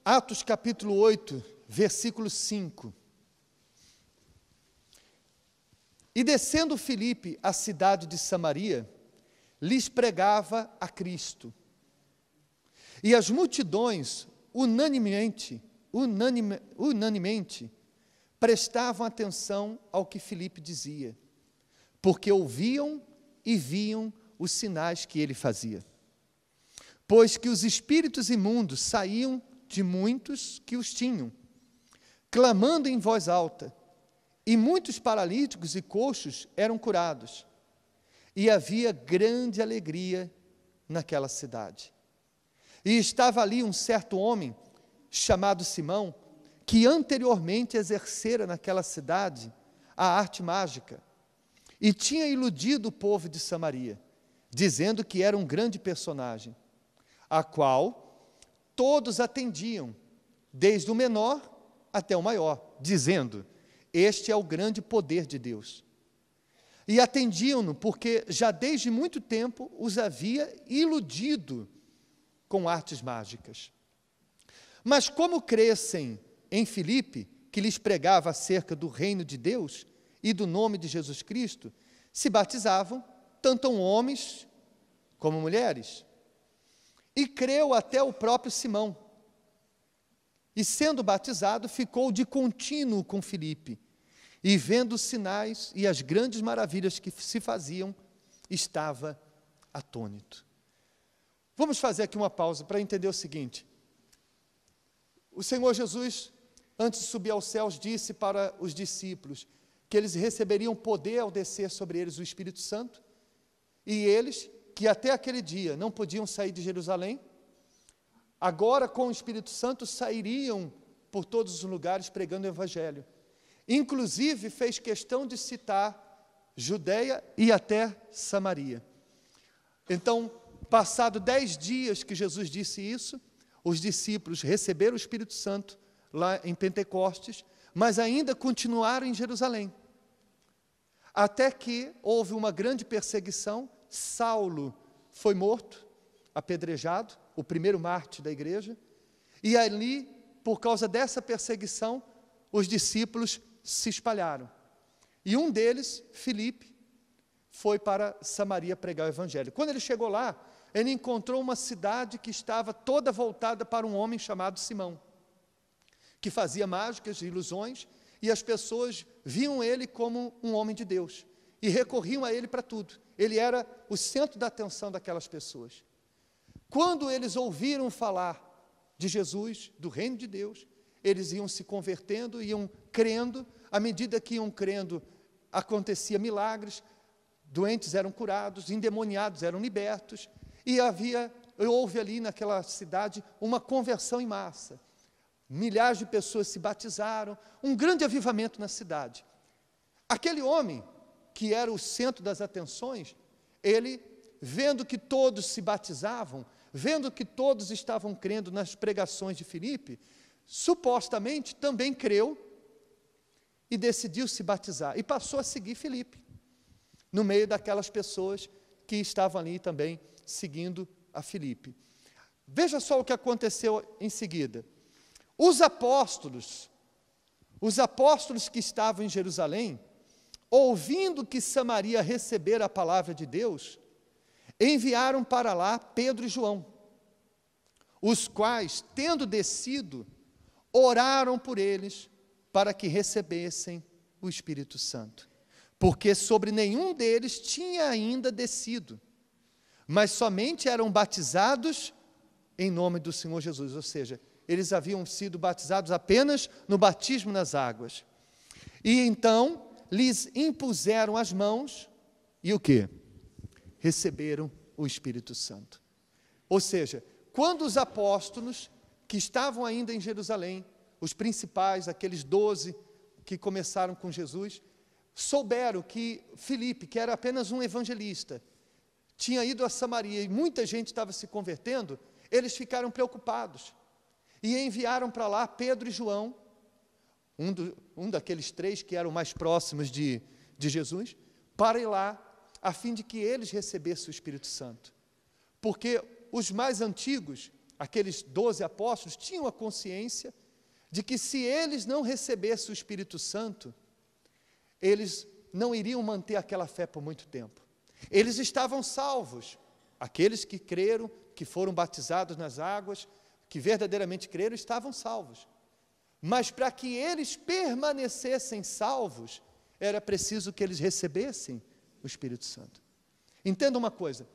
Atos capítulo 8, versículo 5. E descendo Filipe à cidade de Samaria, lhes pregava a Cristo. E as multidões, unanimemente, prestavam atenção ao que Filipe dizia, porque ouviam e viam os sinais que ele fazia. Pois que os espíritos imundos saíam de muitos que os tinham, clamando em voz alta, e muitos paralíticos e coxos eram curados. E havia grande alegria naquela cidade. E estava ali um certo homem, chamado Simão, que anteriormente exercera naquela cidade a arte mágica, e tinha iludido o povo de Samaria, dizendo que era um grande personagem, a qual todos atendiam, desde o menor até o maior, dizendo: este é o grande poder de Deus. E atendiam-no, porque já desde muito tempo os havia iludido com artes mágicas. Mas como crescem em Filipe, que lhes pregava acerca do reino de Deus e do nome de Jesus Cristo, se batizavam, tanto homens como mulheres. E creu até o próprio Simão. E sendo batizado, ficou de contínuo com Filipe, e vendo os sinais e as grandes maravilhas que se faziam, estava atônito. Vamos fazer aqui uma pausa para entender o seguinte. O Senhor Jesus, antes de subir aos céus, disse para os discípulos que eles receberiam poder ao descer sobre eles o Espírito Santo, e eles, que até aquele dia não podiam sair de Jerusalém, agora com o Espírito Santo sairiam por todos os lugares pregando o Evangelho. Inclusive fez questão de citar Judeia e até Samaria. Então, passado 10 dias que Jesus disse isso, os discípulos receberam o Espírito Santo lá em Pentecostes, mas ainda continuaram em Jerusalém. Até que houve uma grande perseguição, Saulo foi morto, apedrejado, o primeiro mártir da igreja, e ali, por causa dessa perseguição, os discípulos se espalharam. E um deles, Filipe, foi para Samaria pregar o Evangelho. Quando ele chegou lá, ele encontrou uma cidade que estava toda voltada para um homem chamado Simão, que fazia mágicas e ilusões, e as pessoas viam ele como um homem de Deus, e recorriam a ele para tudo. Ele era o centro da atenção daquelas pessoas. Quando eles ouviram falar de Jesus, do reino de Deus, eles iam se convertendo, iam crendo. À medida que iam crendo, acontecia milagres, doentes eram curados, endemoniados eram libertos, e houve ali naquela cidade uma conversão em massa. Milhares de pessoas se batizaram, um grande avivamento na cidade. Aquele homem, que era o centro das atenções, ele, vendo que todos se batizavam, vendo que todos estavam crendo nas pregações de Filipe, supostamente também creu e decidiu se batizar, e passou a seguir Filipe, no meio daquelas pessoas que estavam ali também seguindo a Filipe. Veja só o que aconteceu em seguida. Os apóstolos que estavam em Jerusalém, ouvindo que Samaria recebera a palavra de Deus, enviaram para lá Pedro e João, os quais, tendo descido, oraram por eles para que recebessem o Espírito Santo, porque sobre nenhum deles tinha ainda descido, mas somente eram batizados em nome do Senhor Jesus, ou seja, eles haviam sido batizados apenas no batismo nas águas. E então lhes impuseram as mãos, e o quê? Receberam o Espírito Santo. Ou seja, quando os apóstolos que estavam ainda em Jerusalém, os principais, aqueles 12 que começaram com Jesus, souberam que Filipe, que era apenas um evangelista, tinha ido a Samaria e muita gente estava se convertendo, eles ficaram preocupados e enviaram para lá Pedro e João, um daqueles 3 que eram mais próximos de Jesus, para ir lá, a fim de que eles recebessem o Espírito Santo. Porque os mais antigos, aqueles 12 apóstolos tinham a consciência de que se eles não recebessem o Espírito Santo, eles não iriam manter aquela fé por muito tempo. Eles estavam salvos, aqueles que creram, que foram batizados nas águas, que verdadeiramente creram, estavam salvos. Mas para que eles permanecessem salvos, era preciso que eles recebessem o Espírito Santo. Entenda uma coisa,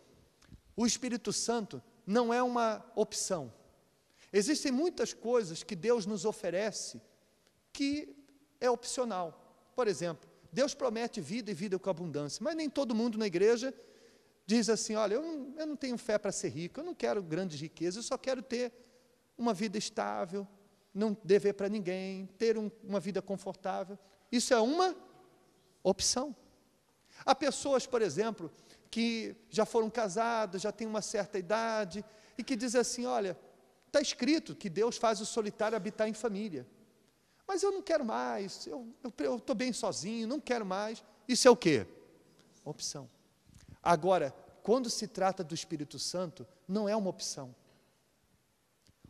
o Espírito Santo não é uma opção. Existem muitas coisas que Deus nos oferece que é opcional. Por exemplo, Deus promete vida e vida com abundância, mas nem todo mundo na igreja diz assim, olha, eu não tenho fé para ser rico, eu não quero grandes riquezas, eu só quero ter uma vida estável, não dever para ninguém, ter uma vida confortável. Isso é uma opção. Há pessoas, por exemplo, que já foram casadas, já têm uma certa idade, e que dizem assim, olha, está escrito que Deus faz o solitário habitar em família, mas eu não quero mais, eu estou bem sozinho, não quero mais. Isso é o quê? Opção. Agora, quando se trata do Espírito Santo, não é uma opção.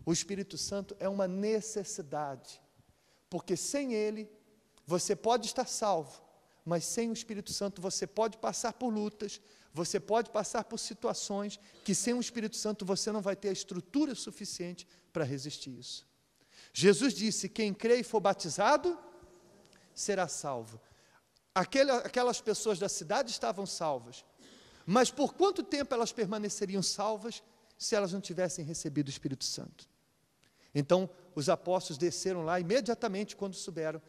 O Espírito Santo é uma necessidade, porque sem ele, você pode estar salvo, mas sem o Espírito Santo você pode passar por lutas, você pode passar por situações que sem o Espírito Santo você não vai ter a estrutura suficiente para resistir isso. Jesus disse, quem crê e for batizado, será salvo. Aquelas pessoas da cidade estavam salvas, mas por quanto tempo elas permaneceriam salvas se elas não tivessem recebido o Espírito Santo? Então, os apóstolos desceram lá imediatamente quando souberam,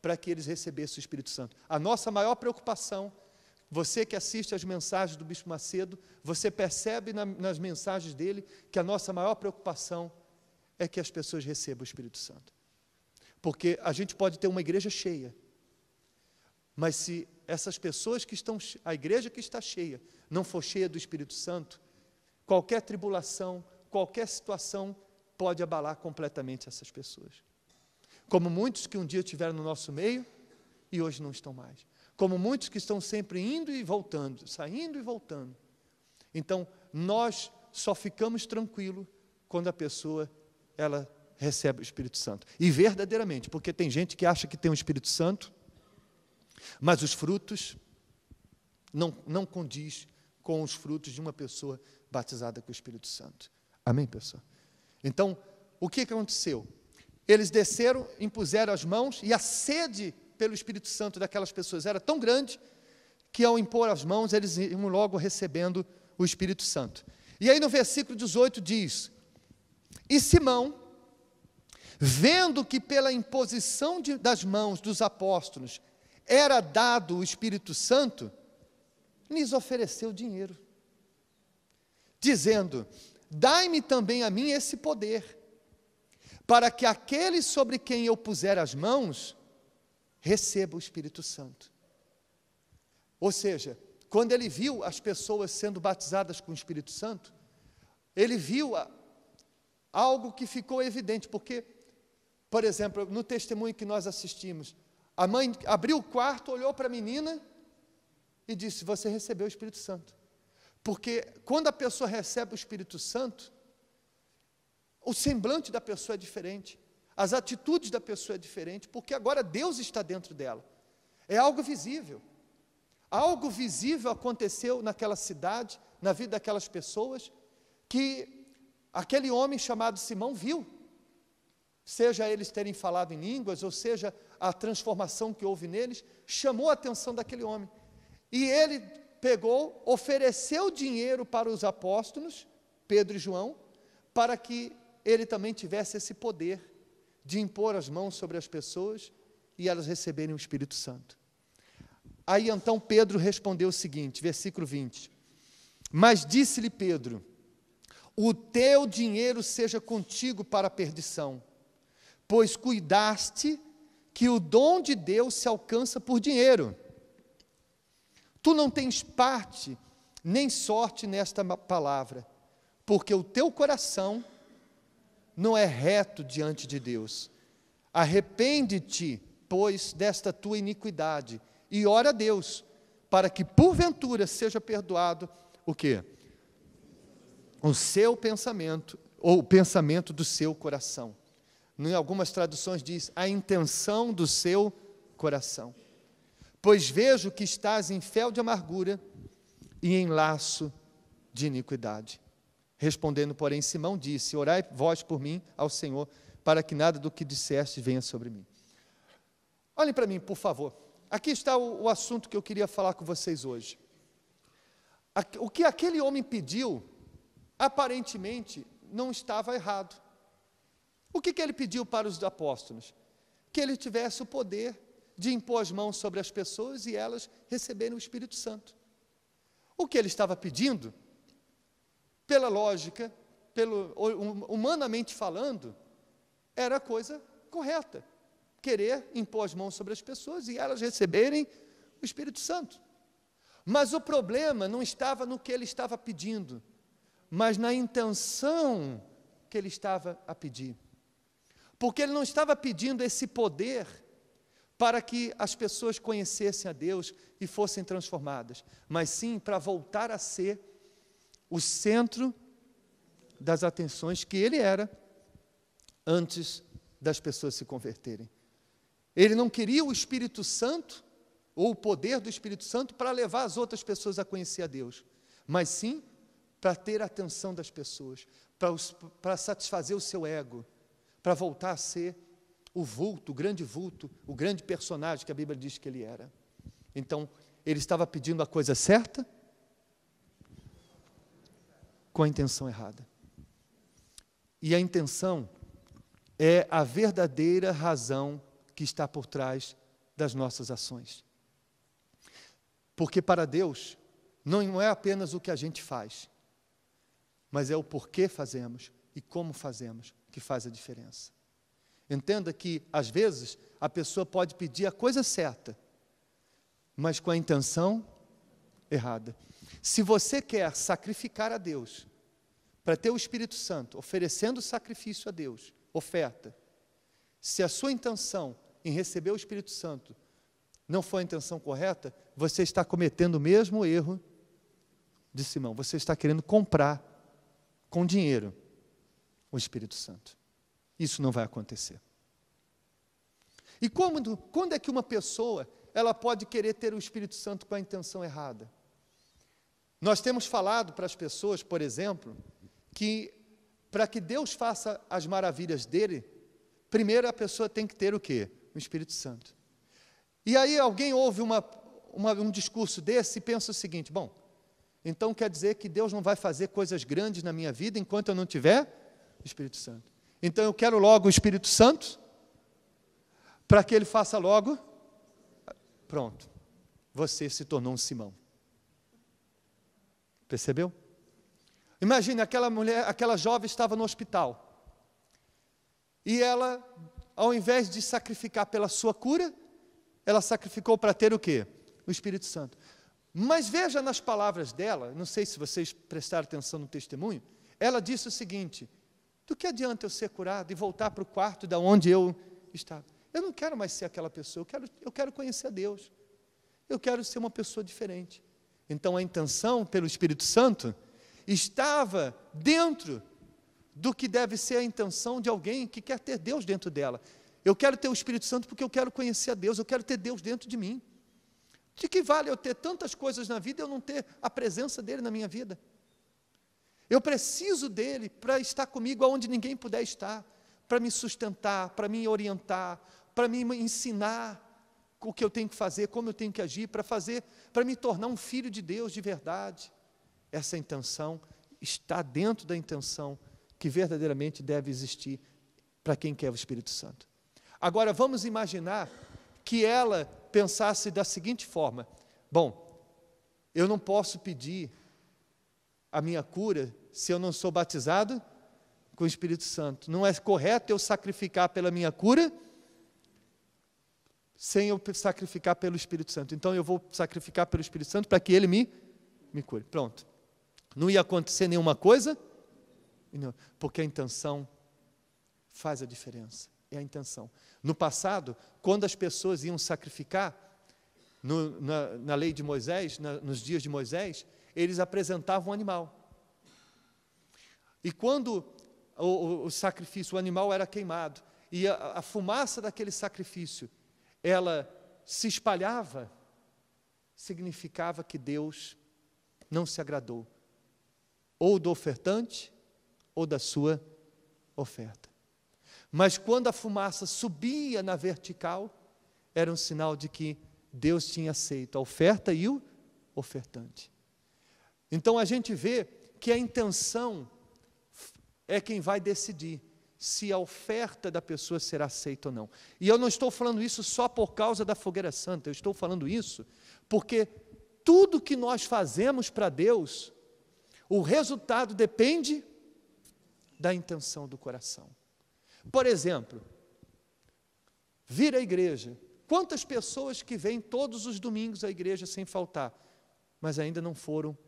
para que eles recebessem o Espírito Santo. A nossa maior preocupação, você que assiste às mensagens do Bispo Macedo, você percebe nas mensagens dele que a nossa maior preocupação é que as pessoas recebam o Espírito Santo. Porque a gente pode ter uma igreja cheia, mas se essas pessoas que estão, a igreja que está cheia, não for cheia do Espírito Santo, qualquer tribulação, qualquer situação pode abalar completamente essas pessoas. Como muitos que um dia estiveram no nosso meio e hoje não estão mais. Como muitos que estão sempre indo e voltando, saindo e voltando. Então, nós só ficamos tranquilos quando a pessoa, ela recebe o Espírito Santo. E verdadeiramente, porque tem gente que acha que tem o Espírito Santo, mas os frutos não condiz com os frutos de uma pessoa batizada com o Espírito Santo. Amém, pessoal? Então, o que aconteceu? Eles desceram, impuseram as mãos, e a sede pelo Espírito Santo daquelas pessoas era tão grande, que ao impor as mãos, eles iam logo recebendo o Espírito Santo. E aí no versículo 18 diz, e Simão, vendo que pela imposição das mãos dos apóstolos, era dado o Espírito Santo, lhes ofereceu dinheiro, dizendo, dai-me também a mim esse poder, para que aquele sobre quem eu puser as mãos, receba o Espírito Santo. Ou seja, quando ele viu as pessoas sendo batizadas com o Espírito Santo, ele viu algo que ficou evidente, porque, por exemplo, no testemunho que nós assistimos, a mãe abriu o quarto, olhou para a menina e disse, você recebeu o Espírito Santo. Porque quando a pessoa recebe o Espírito Santo, o semblante da pessoa é diferente, as atitudes da pessoa é diferente, porque agora Deus está dentro dela. É algo visível. Algo visível aconteceu naquela cidade, na vida daquelas pessoas, que aquele homem chamado Simão viu. Seja eles terem falado em línguas, ou seja, a transformação que houve neles, chamou a atenção daquele homem. E ele pegou, ofereceu dinheiro para os apóstolos, Pedro e João, para que ele também tivesse esse poder de impor as mãos sobre as pessoas e elas receberem o Espírito Santo. Aí então Pedro respondeu o seguinte, versículo 20, mas disse-lhe Pedro, o teu dinheiro seja contigo para a perdição, pois cuidaste que o dom de Deus se alcança por dinheiro. Tu não tens parte nem sorte nesta palavra, porque o teu coração não é reto diante de Deus. Arrepende-te, pois, desta tua iniquidade, e ora a Deus, para que porventura seja perdoado o quê? O seu pensamento ou o pensamento do seu coração. Em algumas traduções diz, a intenção do seu coração. Pois vejo que estás em fel de amargura e em laço de iniquidade. Respondendo, porém, Simão disse, orai vós por mim ao Senhor, para que nada do que disseste venha sobre mim. Olhem para mim, por favor. Aqui está o assunto que eu queria falar com vocês hoje. O que aquele homem pediu, aparentemente, não estava errado. O que ele pediu para os apóstolos? Que ele tivesse o poder de impor as mãos sobre as pessoas e elas receberem o Espírito Santo. O que ele estava pedindo, pela lógica, humanamente falando, era a coisa correta. Querer impor as mãos sobre as pessoas e elas receberem o Espírito Santo. Mas o problema não estava no que ele estava pedindo, mas na intenção que ele estava a pedir. Porque ele não estava pedindo esse poder para que as pessoas conhecessem a Deus e fossem transformadas, mas sim para voltar a ser o centro das atenções que ele era antes das pessoas se converterem. Ele não queria o Espírito Santo, ou o poder do Espírito Santo, para levar as outras pessoas a conhecer a Deus, mas sim para ter a atenção das pessoas, para satisfazer o seu ego, para voltar a ser o vulto, o grande personagem que a Bíblia diz que ele era. Então, ele estava pedindo a coisa certa, com a intenção errada. E a intenção é a verdadeira razão que está por trás das nossas ações. Porque para Deus, não é apenas o que a gente faz, mas é o porquê fazemos e como fazemos que faz a diferença. Entenda que, às vezes, a pessoa pode pedir a coisa certa, mas com a intenção errada. Se você quer sacrificar a Deus, para ter o Espírito Santo, oferecendo sacrifício a Deus, oferta, se a sua intenção em receber o Espírito Santo não for a intenção correta, você está cometendo o mesmo erro de Simão. Você está querendo comprar com dinheiro o Espírito Santo. Isso não vai acontecer. E quando é que uma pessoa ela pode querer ter o Espírito Santo com a intenção errada? Nós temos falado para as pessoas, por exemplo, que para que Deus faça as maravilhas dele, primeiro a pessoa tem que ter o quê? O Espírito Santo. E aí alguém ouve um discurso desse e pensa o seguinte, bom, então quer dizer que Deus não vai fazer coisas grandes na minha vida enquanto eu não tiver o Espírito Santo. Então eu quero logo o Espírito Santo, para que ele faça logo, pronto, você se tornou um Simão. Percebeu? Imagine, aquela jovem estava no hospital, e ela, ao invés de sacrificar pela sua cura, ela sacrificou para ter o quê? O Espírito Santo. Mas veja nas palavras dela, não sei se vocês prestaram atenção no testemunho, ela disse o seguinte, do que adianta eu ser curado e voltar para o quarto da onde eu estava? Eu não quero mais ser aquela pessoa, eu quero conhecer a Deus, eu quero ser uma pessoa diferente. Então a intenção pelo Espírito Santo estava dentro do que deve ser a intenção de alguém que quer ter Deus dentro dela. Eu quero ter o Espírito Santo porque eu quero conhecer a Deus, eu quero ter Deus dentro de mim. De que vale eu ter tantas coisas na vida e eu não ter a presença dele na minha vida? Eu preciso dele para estar comigo aonde ninguém puder estar, para me sustentar, para me orientar, para me ensinar o que eu tenho que fazer, como eu tenho que agir, para me tornar um filho de Deus de verdade. Essa intenção está dentro da intenção que verdadeiramente deve existir para quem quer o Espírito Santo. Agora, vamos imaginar que ela pensasse da seguinte forma, bom, eu não posso pedir a minha cura se eu não sou batizado com o Espírito Santo. Não é correto eu sacrificar pela minha cura sem eu sacrificar pelo Espírito Santo. Então eu vou sacrificar pelo Espírito Santo para que ele me cure. Pronto. Não ia acontecer nenhuma coisa, porque a intenção faz a diferença. É a intenção. No passado, quando as pessoas iam sacrificar, na lei de Moisés, nos dias de Moisés, eles apresentavam um animal. E quando o sacrifício, o animal era queimado, e a fumaça daquele sacrifício, ela se espalhava, significava que Deus não se agradou, ou do ofertante, ou da sua oferta. Mas quando a fumaça subia na vertical, era um sinal de que Deus tinha aceito a oferta e o ofertante. Então a gente vê que a intenção é quem vai decidir se a oferta da pessoa será aceita ou não. E eu não estou falando isso só por causa da fogueira santa, eu estou falando isso porque tudo que nós fazemos para Deus, o resultado depende da intenção do coração. Por exemplo, vir à igreja. Quantas pessoas que vêm todos os domingos à igreja sem faltar, mas ainda não foram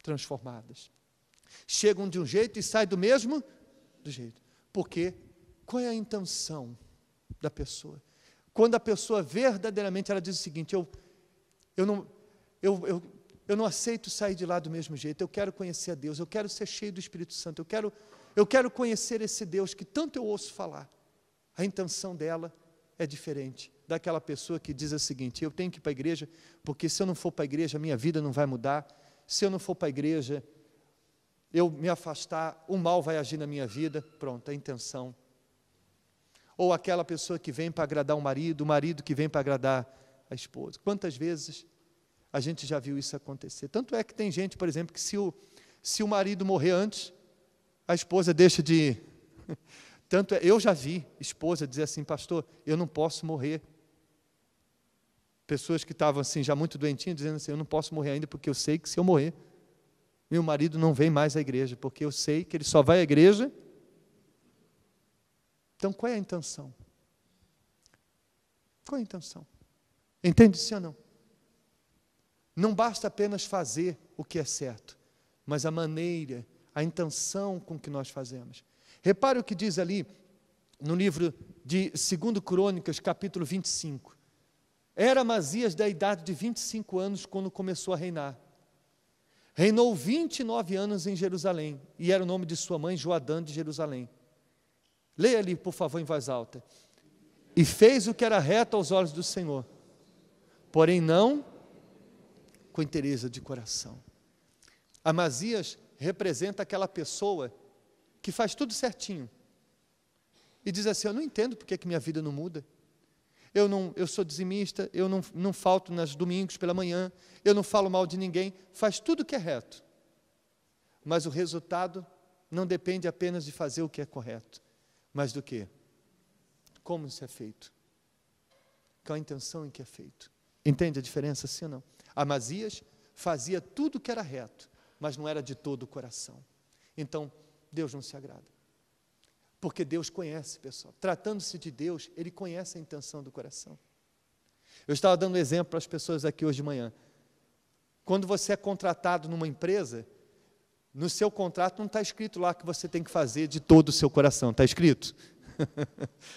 transformadas. Chegam de um jeito e saem do mesmo jeito. Porque qual é a intenção da pessoa? Quando a pessoa verdadeiramente ela diz o seguinte: eu não aceito sair de lá do mesmo jeito, eu quero conhecer a Deus, eu quero ser cheio do Espírito Santo, eu quero conhecer esse Deus que tanto eu ouço falar. A intenção dela é diferente daquela pessoa que diz o seguinte: eu tenho que ir para a igreja, porque se eu não for para a igreja, a minha vida não vai mudar. Se eu não for para a igreja, eu me afastar, o mal vai agir na minha vida. Pronto, a intenção. Ou aquela pessoa que vem para agradar o marido que vem para agradar a esposa. Quantas vezes a gente já viu isso acontecer? Tanto é que tem gente, por exemplo, que se o marido morrer antes, a esposa deixa de... Tanto é, eu já vi esposa dizer assim: pastor, eu não posso morrer. Pessoas que estavam assim, já muito doentinhas, dizendo assim: eu não posso morrer ainda, porque eu sei que se eu morrer, meu marido não vem mais à igreja, porque eu sei que ele só vai à igreja. Então, qual é a intenção? Qual é a intenção? Entende sim ou não? Não basta apenas fazer o que é certo, mas a maneira, a intenção com que nós fazemos. Repare o que diz ali no livro de 2 Crônicas, capítulo 25. Era Amazias da idade de 25 anos quando começou a reinar. Reinou 29 anos em Jerusalém, e era o nome de sua mãe Joadã de Jerusalém. Leia ali, por favor, em voz alta. E fez o que era reto aos olhos do Senhor, porém não com interesse de coração. Amazias representa aquela pessoa que faz tudo certinho e diz assim: eu não entendo porque que minha vida não muda. Eu sou dizimista, eu não falto nos domingos pela manhã, eu não falo mal de ninguém, faz tudo que é reto. Mas o resultado não depende apenas de fazer o que é correto, mas do quê? Como isso é feito? Qual a intenção em que é feito? Entende a diferença, sim ou não? Amazias fazia tudo que era reto, mas não era de todo o coração. Então, Deus não se agrada. Porque Deus conhece, pessoal. Tratando-se de Deus, Ele conhece a intenção do coração. Eu estava dando exemplo para as pessoas aqui hoje de manhã. Quando você é contratado numa empresa, no seu contrato não está escrito lá que você tem que fazer de todo o seu coração. Está escrito?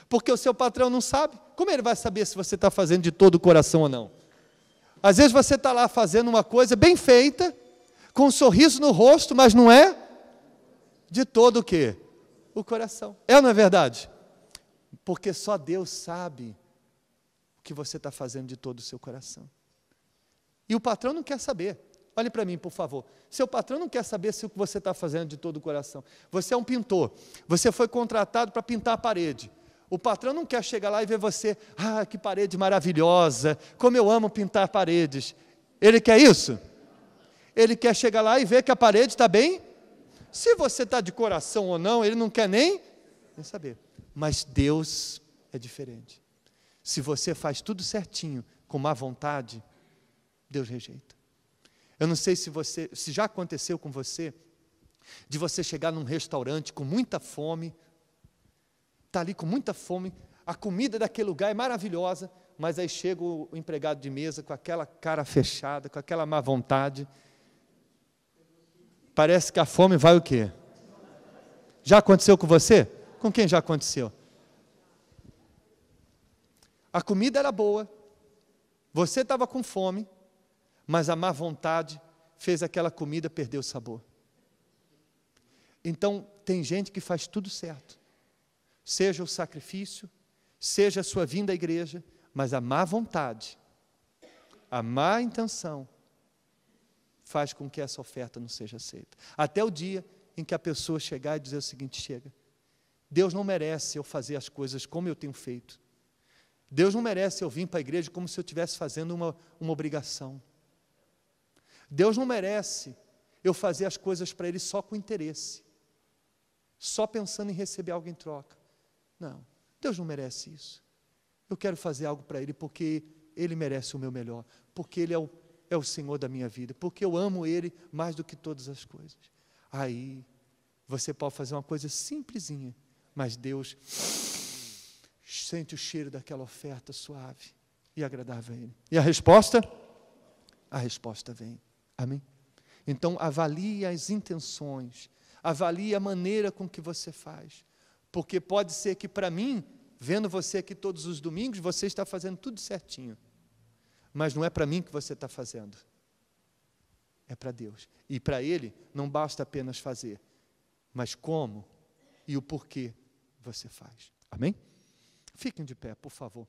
Porque o seu patrão não sabe. Como ele vai saber se você está fazendo de todo o coração ou não? Às vezes você está lá fazendo uma coisa bem feita, com um sorriso no rosto, mas não é de todo o quê? O coração. É ou não é verdade? Porque só Deus sabe o que você está fazendo de todo o seu coração. E o patrão não quer saber. Olhe para mim, por favor. Seu patrão não quer saber se o que você está fazendo de todo o coração. Você é um pintor. Você foi contratado para pintar a parede. O patrão não quer chegar lá e ver você: ah, que parede maravilhosa, como eu amo pintar paredes. Ele quer isso? Ele quer chegar lá e ver que a parede está bem. Se você está de coração ou não, ele não quer nem saber. Mas Deus é diferente. Se você faz tudo certinho, com má vontade, Deus rejeita. Eu não sei se já aconteceu com você, de você chegar num restaurante com muita fome, está ali com muita fome, a comida daquele lugar é maravilhosa, mas aí chega o empregado de mesa com aquela cara fechada, com aquela má vontade. Parece que a fome vai o quê? Já aconteceu com você? Com quem já aconteceu? A comida era boa, você estava com fome, mas a má vontade fez aquela comida perder o sabor. Então, tem gente que faz tudo certo, seja o sacrifício, seja a sua vinda à igreja, mas a má vontade, a má intenção, faz com que essa oferta não seja aceita. Até o dia em que a pessoa chegar e dizer o seguinte: chega, Deus não merece eu fazer as coisas como eu tenho feito. Deus não merece eu vir para a igreja como se eu estivesse fazendo uma obrigação. Deus não merece eu fazer as coisas para Ele só com interesse, só pensando em receber algo em troca. Não, Deus não merece isso. Eu quero fazer algo para Ele porque Ele merece o meu melhor, porque Ele é o Senhor da minha vida, porque eu amo Ele mais do que todas as coisas. Aí, você pode fazer uma coisa simplesinha, mas Deus sente o cheiro daquela oferta suave e agradável a Ele. E a resposta? A resposta vem. Amém? Então, avalie as intenções, avalie a maneira com que você faz, porque pode ser que para mim, vendo você aqui todos os domingos, você está fazendo tudo certinho, mas não é para mim que você está fazendo, é para Deus. E para Ele não basta apenas fazer, mas como e o porquê você faz. Amém? Fiquem de pé, por favor.